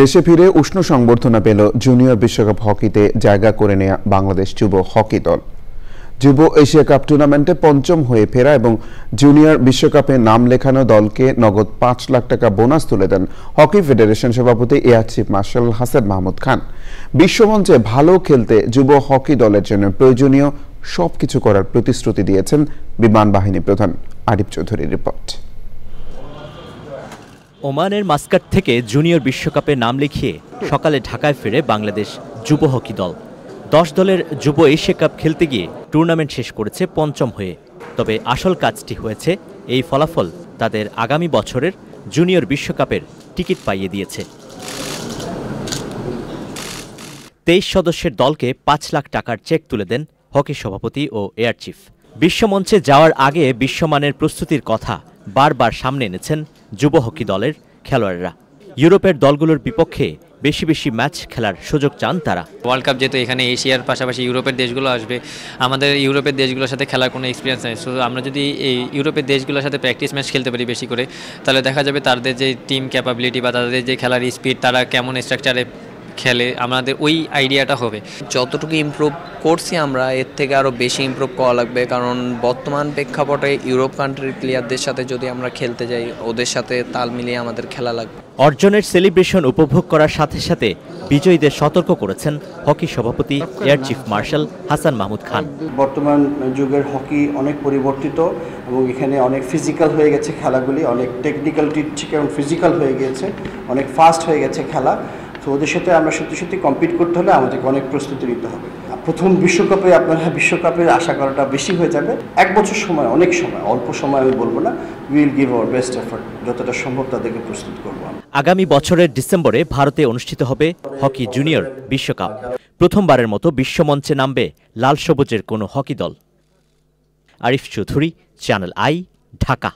দেশে ফিরে উষ্ণ সংবর্ধনা পেল জুনিয়র বিশ্বকাপ হকিতে জায়গা করে নেয়া বাংলাদেশ যুব হকি দল। যুব এশিয়া কাপ টুর্নামেন্টে পঞ্চম হয়ে ফেরা এবং জুনিয়র বিশ্বকাপে নাম লেখানো দলকে নগদ ৫ লাখ টাকা বোনাস তুলে দেন হকি ফেডারেশন সভাপতি air chief marshal Hasan Mahmud Khan. বিশ্বমঞ্চে ভালো খেলতে যুব হকি দলের জন্য প্রয়োজনীয় সবকিছু করার প্রতিশ্রুতি দিয়েছেন বিমান বাহিনী প্রধান। আরিফ চৌধুরীর রিপোর্ট। ওমানের মাস্কাট থেকে জুনিয়র বিশ্বকাপে নাম লিখিয়ে সকালে ঢাকায় ফেরে বাংলাদেশ যুব হকি দল। 10 দলের যুব এশিয়া কাপ খেলতে গিয়ে টুর্নামেন্ট শেষ করেছে পঞ্চম হয়ে। তবে আসল কাজটি হয়েছে এই ফলাফল তাদের আগামী বছরের জুনিয়র বিশ্বকাপের টিকিট পাইয়ে দিয়েছে। 23 সদস্যের দলকে 5 লাখ টাকার চেক তুলে দেন হকি সভাপতি ও এয়ার চিফ। বিশ্বমঞ্চে যাওয়ার আগে বিশ্বমানের প্রস্তুতির কথা বারবার সামনে এনেছেন যুব হকি দলের খেলোয়াড়রা। ইউরোপের দলগুলোর বিপক্ষে বেশি বেশি ম্যাচ খেলার সুযোগ চান তারা। ওয়ার্ল্ড কাপ যেহেতু এখানে এশিয়ার পাশাপাশি ইউরোপের দেশগুলো আসবে, আমাদের ইউরোপের দেশগুলোর সাথে খেলার কোনো এক্সপিরিয়েন্স নেই। সো আমরা যদি এই ইউরোপের দেশগুলোর সাথে প্র্যাকটিস ম্যাচ খেলতে পারি বেশি করে, তাহলে দেখা যাবে তাদের যে টিম ক্যাপাবিলিটি বা তাদের যে খেলার স্পিড, তারা কেমন স্ট্রাকচারে খেলে, আমাদের ওই আইডিয়াটা হবে। যতটুকু ইমপ্রুভ করছি আমরা, এর থেকে আরও বেশি ইমপ্রুভ করা লাগবে, কারণ বর্তমান প্রেক্ষাপটে ইউরোপ কান্ট্রির প্লেয়ারদের সাথে যদি আমরা খেলতে যাই, ওদের সাথে তাল মিলিয়ে আমাদের খেলা লাগবে। অর্জনের সেলিব্রেশন উপভোগ করার সাথে সাথে বিজয়ীদের সতর্ক করেছেন হকি সভাপতি air chief marshal Hasan Mahmud Khan. বর্তমান যুগের হকি অনেক পরিবর্তিত এবং এখানে অনেক ফিজিক্যাল হয়ে গেছে খেলাগুলি, অনেক টেকনিক্যাল থেকে এবং ফিজিক্যাল হয়ে গিয়েছে, অনেক ফাস্ট হয়ে গেছে খেলা। তো ওদের সাথে আমরা সত্যি কম্পিট করতে হলে আমাদেরকে অনেক প্রস্তুতি নিতে হবে। প্রথম বিশ্বকাপে আপনারা বিশ্বকাপের আশা করাটা বেশি হয়ে যাবে। 1 বছর সময়, অনেক সময়, অল্প সময় আমি বলবো না। Will give our best effort, যতটা সম্ভব তাদেরকে প্রস্তুত করবো। আগামী বছরের ডিসেম্বরে ভারতে অনুষ্ঠিত হবে হকি জুনিয়র বিশ্বকাপ। প্রথমবারের মতো বিশ্বমঞ্চে নামবে লাল সবুজের কোনো হকি দল। Arif Chowdhury, channel I, Dhaka.